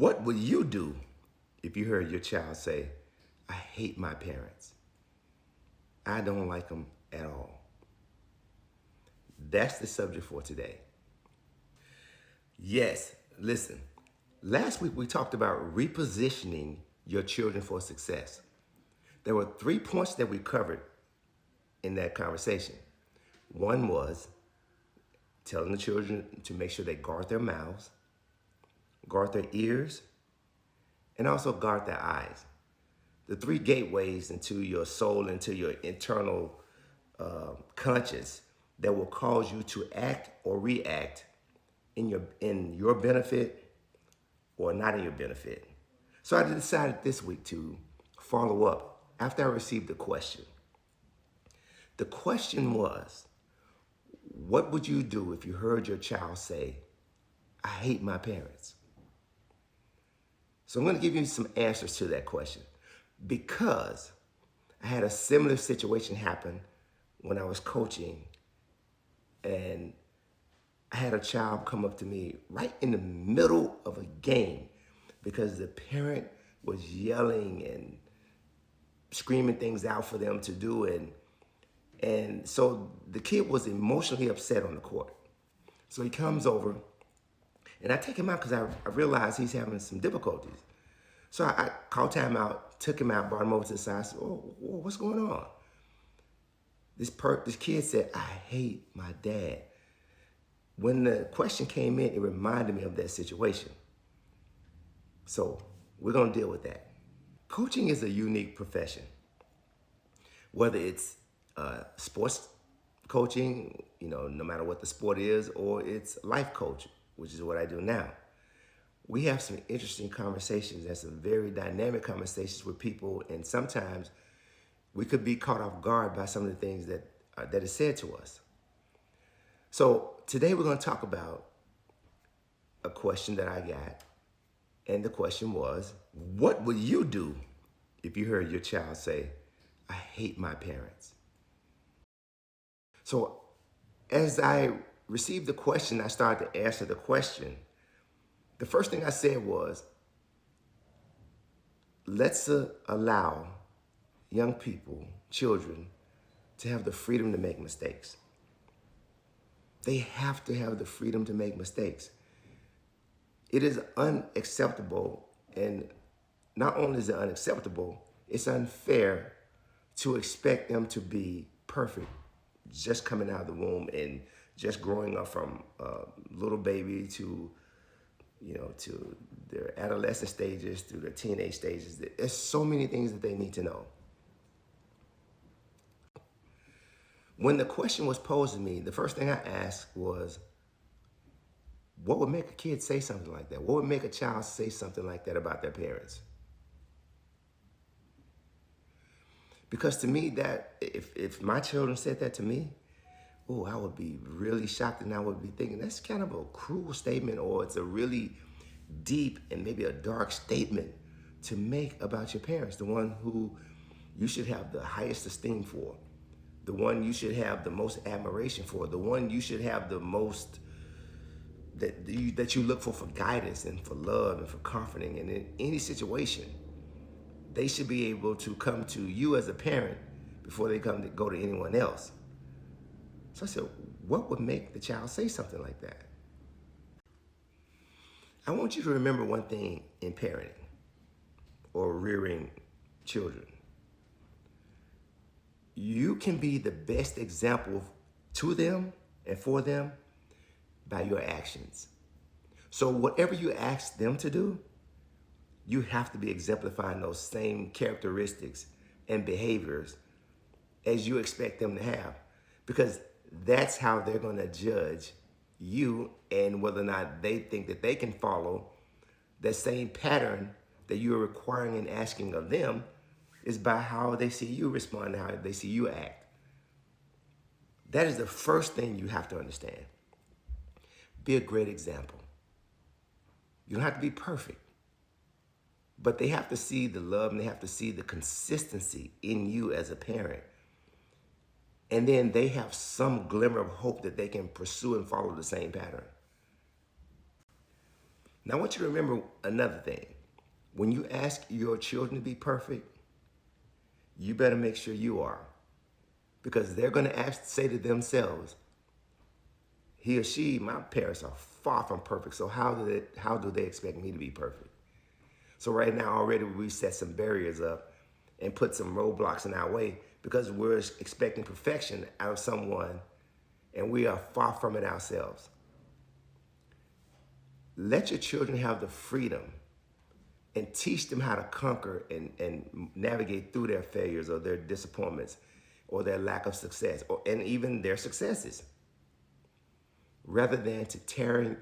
What would you do if you heard your child say, I hate my parents? I don't like them at all. That's the subject for today. Yes, listen. Last week we talked about repositioning your children for success. There were 3 points that we covered in that conversation. One was telling the children to make sure they guard their mouths, guard their ears, and also guard their eyes. The 3 gateways into your soul, into your internal conscience that will cause you to act or react in your benefit or not in your benefit. So I decided this week to follow up after I received the question. The question was, what would you do if you heard your child say, I hate my parents? So I'm going to give you some answers to that question because I had a similar situation happen when I was coaching, and I had a child come up to me right in the middle of a game because the parent was yelling and screaming things out for them to do, and so the kid was emotionally upset on the court. So he comes over, and I take him out because I realized he's having some difficulties. So I called time out, took him out, brought him over to the side. I said, oh, what's going on? This kid said, I hate my dad. When the question came in, it reminded me of that situation. So we're going to deal with that. Coaching is a unique profession. Whether it's sports coaching, no matter what the sport is, or it's life coaching, which is what I do now. We have some interesting conversations and some very dynamic conversations with people, and sometimes we could be caught off guard by some of the things that is said to us. So today we're going to talk about a question that I got, and the question was, what would you do if you heard your child say, I hate my parents? So as I received the question, I started to answer the question. The first thing I said was, let's allow young people, children, to have the freedom to make mistakes. They have to have the freedom to make mistakes. It is unacceptable, and not only is it unacceptable, it's unfair to expect them to be perfect just coming out of the womb and just growing up from little baby to to their adolescent stages, through their teenage stages. There's so many things that they need to know. When the question was posed to me, the first thing I asked was, what would make a kid say something like that? What would make a child say something like that about their parents? Because to me, that if my children said that to me, I would be really shocked, and I would be thinking that's kind of a cruel statement, or it's a really deep and maybe a dark statement to make about your parents, the one who you should have the highest esteem for, the one you should have the most admiration for, the one you should have the most, that you look for guidance and for love and for comforting. And in any situation, they should be able to come to you as a parent before they go to anyone else. So I said, what would make the child say something like that? I want you to remember one thing in parenting or rearing children. You can be the best example to them and for them by your actions. So whatever you ask them to do, you have to be exemplifying those same characteristics and behaviors as you expect them to have, because that's how they're going to judge you and whether or not they think that they can follow that same pattern that you're requiring and asking of them, is by how they see you respond, how they see you act. That is the first thing you have to understand. Be a great example. You don't have to be perfect, but they have to see the love and they have to see the consistency in you as a parent. And then they have some glimmer of hope that they can pursue and follow the same pattern. Now I want you to remember another thing. When you ask your children to be perfect, you better make sure you are. Because they're going to say to themselves, he or she, my parents are far from perfect. So how do they expect me to be perfect? So right now already we set some barriers up and put some roadblocks in our way because we're expecting perfection out of someone and we are far from it ourselves. Let your children have the freedom and teach them how to conquer and navigate through their failures or their disappointments or their lack of success and even their successes, rather than to tearing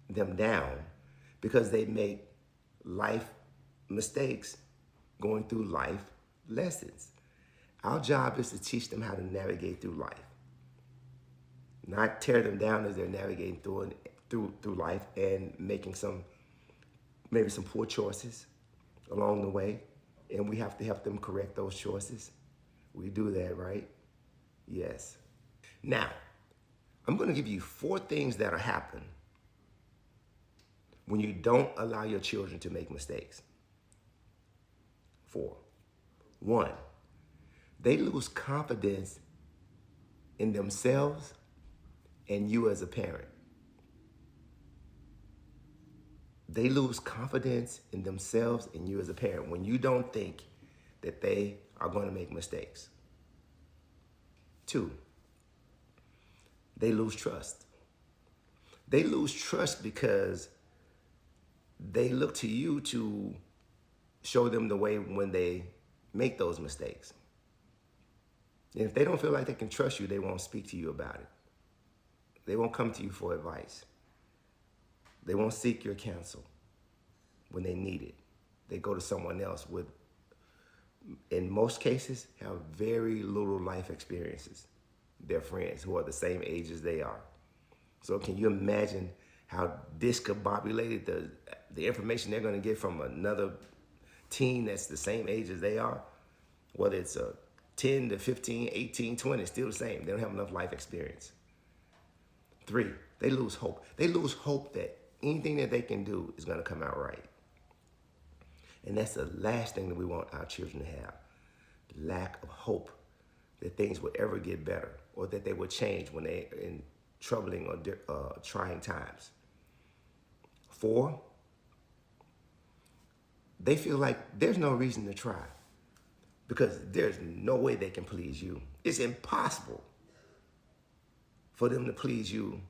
them down because they make life mistakes going through life lessons. Our job is to teach them how to navigate through life, not tear them down as they're navigating through life and making maybe some poor choices along the way, and we have to help them correct those choices. We do that, right? Yes. Now, I'm going to give you 4 things that'll happen when you don't allow your children to make mistakes. 4. 1, they lose confidence in themselves and you as a parent. They lose confidence in themselves and you as a parent when you don't think that they are going to make mistakes. 2, they lose trust. They lose trust because they look to you to show them the way when they make those mistakes. And if they don't feel like they can trust you, they won't speak to you about it. They won't come to you for advice. They won't seek your counsel when they need it. They go to someone else with, in most cases, have very little life experiences. Their friends who are the same age as they are. So can you imagine how discombobulated the information they're going to get from another teen that's the same age as they are? Whether it's 10 to 15, 18, 20, it's still the same. They don't have enough life experience. 3, they lose hope. They lose hope that anything that they can do is going to come out right. And that's the last thing that we want our children to have. Lack of hope that things will ever get better or that they will change when they're in troubling or trying times. 4, they feel like there's no reason to try because there's no way they can please you. It's impossible for them to please you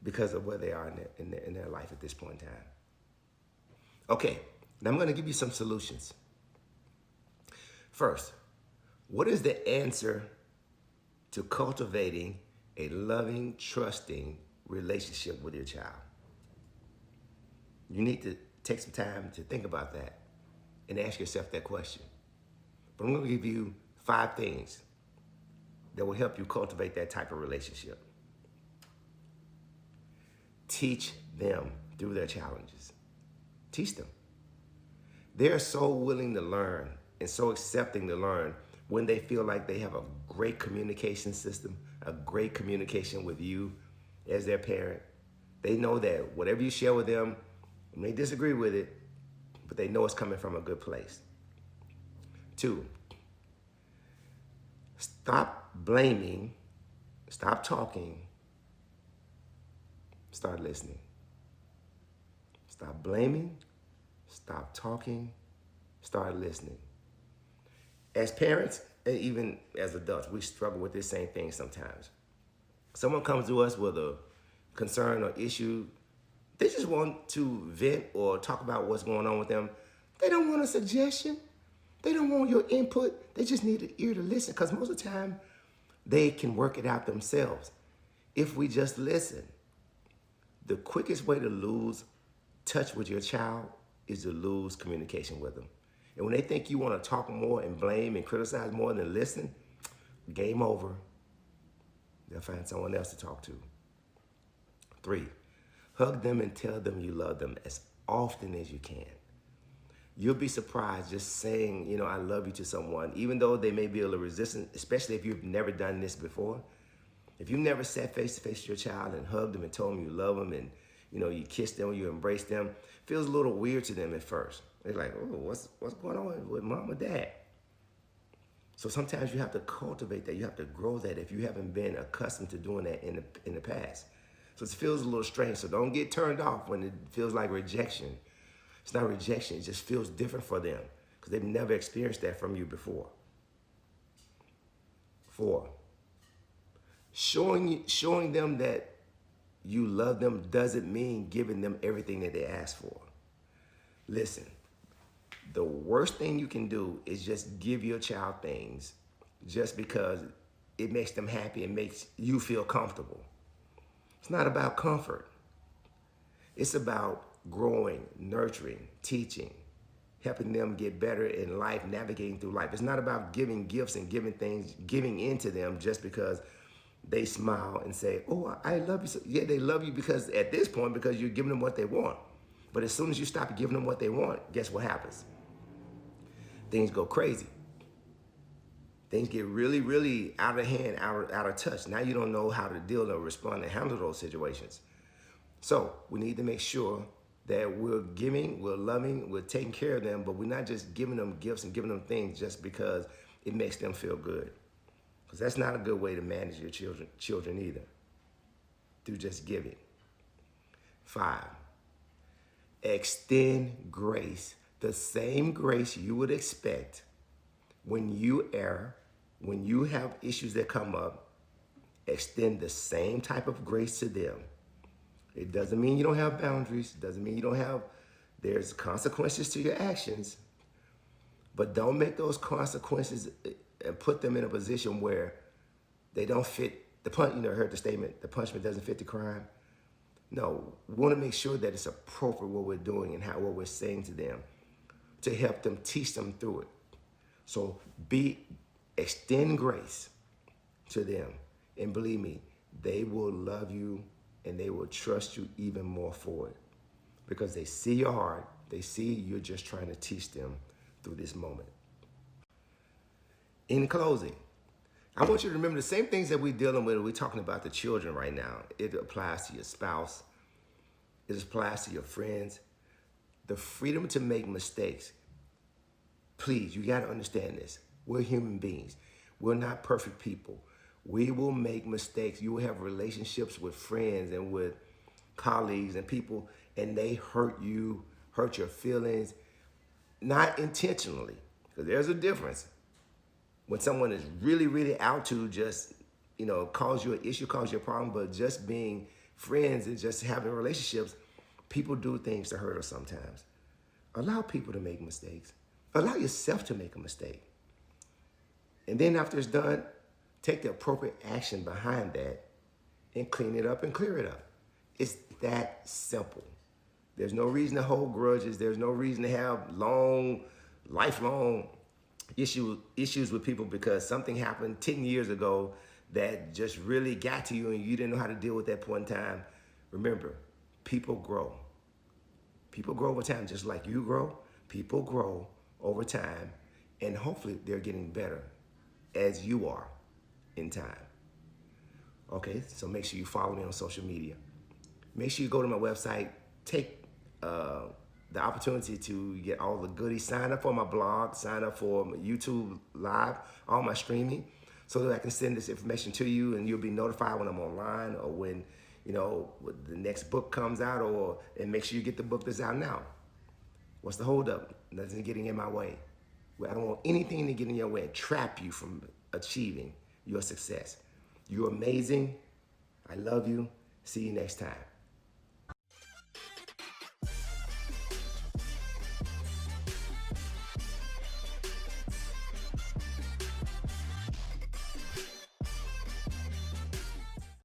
because of where they are in their life at this point in time. Okay, now I'm going to give you some solutions. First, what is the answer to cultivating a loving, trusting relationship with your child? You need to take some time to think about that and ask yourself that question. But I'm going to give you 5 things that will help you cultivate that type of relationship. Teach them through their challenges. Teach them. They're so willing to learn and so accepting to learn when they feel like they have a great communication system, a great communication with you as their parent. They know that whatever you share with them, they may disagree with it, but they know it's coming from a good place. 2, stop blaming, stop talking, start listening. Stop blaming, stop talking, start listening. As parents, and even as adults, we struggle with this same thing sometimes. Someone comes to us with a concern or issue. They just want to vent or talk about what's going on with them. They don't want a suggestion. They don't want your input. They just need an ear to listen because most of the time, they can work it out themselves if we just listen. The quickest way to lose touch with your child is to lose communication with them. And when they think you want to talk more and blame and criticize more than listen, game over. They'll find someone else to talk to. 3, hug them and tell them you love them as often as you can. You'll be surprised just saying, I love you to someone, even though they may be a little resistant, especially if you've never done this before. If you've never sat face to face with your child and hugged them and told them you love them and, you kiss them, you embrace them. Feels a little weird to them at first. They're like, oh, what's going on with mom or dad? So sometimes you have to cultivate that. You have to grow that if you haven't been accustomed to doing that in the past. So it feels a little strange. So don't get turned off when it feels like rejection. It's not rejection. It just feels different for them because they've never experienced that from you before. 4, showing them that you love them doesn't mean giving them everything that they ask for. Listen, the worst thing you can do is just give your child things just because it makes them happy and makes you feel comfortable. It's not about comfort. It's about growing, nurturing, teaching, helping them get better in life, navigating through life. It's not about giving gifts and giving things, giving into them just because they smile and say, oh, I love you. So, yeah, they love you because at this point, because you're giving them what they want. But as soon as you stop giving them what they want, guess what happens? Things go crazy. Things get really, really out of hand, out of touch. Now you don't know how to deal or respond and handle those situations. So we need to make sure that we're giving, we're loving, we're taking care of them, but we're not just giving them gifts and giving them things just because it makes them feel good. Because that's not a good way to manage your children either, through just giving. 5, extend grace, the same grace you would expect when you err, when you have issues that come up. Extend the same type of grace to them. It doesn't mean you don't have boundaries. It doesn't mean you don't have, there's consequences to your actions. But don't make those consequences and put them in a position where they don't fit the punch. Heard the statement, the punishment doesn't fit the crime. No, we want to make sure that it's appropriate what we're doing and what we're saying to them to help them, teach them through it. So extend grace to them. And believe me, they will love you and they will trust you even more for it because they see your heart. They see you're just trying to teach them through this moment. In closing, I want you to remember the same things that we're dealing with. We're talking about the children right now. It applies to your spouse. It applies to your friends. The freedom to make mistakes. Please, you got to understand this. We're human beings. We're not perfect people. We will make mistakes. You will have relationships with friends and with colleagues and people, and they hurt you, hurt your feelings, not intentionally, because there's a difference. When someone is really, really out to just, cause you an issue, cause you a problem, but just being friends and just having relationships, people do things to hurt us sometimes. Allow people to make mistakes. Allow yourself to make a mistake. And then after it's done, take the appropriate action behind that and clean it up and clear it up. It's that simple. There's no reason to hold grudges. There's no reason to have lifelong issues with people because something happened 10 years ago that just really got to you and you didn't know how to deal with that point in time. Remember, people grow. People grow over time, just like you grow. People grow over time, and hopefully they're getting better as you are in time. Okay, so make sure you follow me on social media. Make sure you go to my website, take the opportunity to get all the goodies, sign up for my blog, sign up for my YouTube Live, all my streaming, so that I can send this information to you and you'll be notified when I'm online or when, the next book comes out and make sure you get the book that's out now. What's the holdup? Nothing getting in my way. I don't want anything to get in your way and trap you from achieving your success. You're amazing. I love you. See you next time.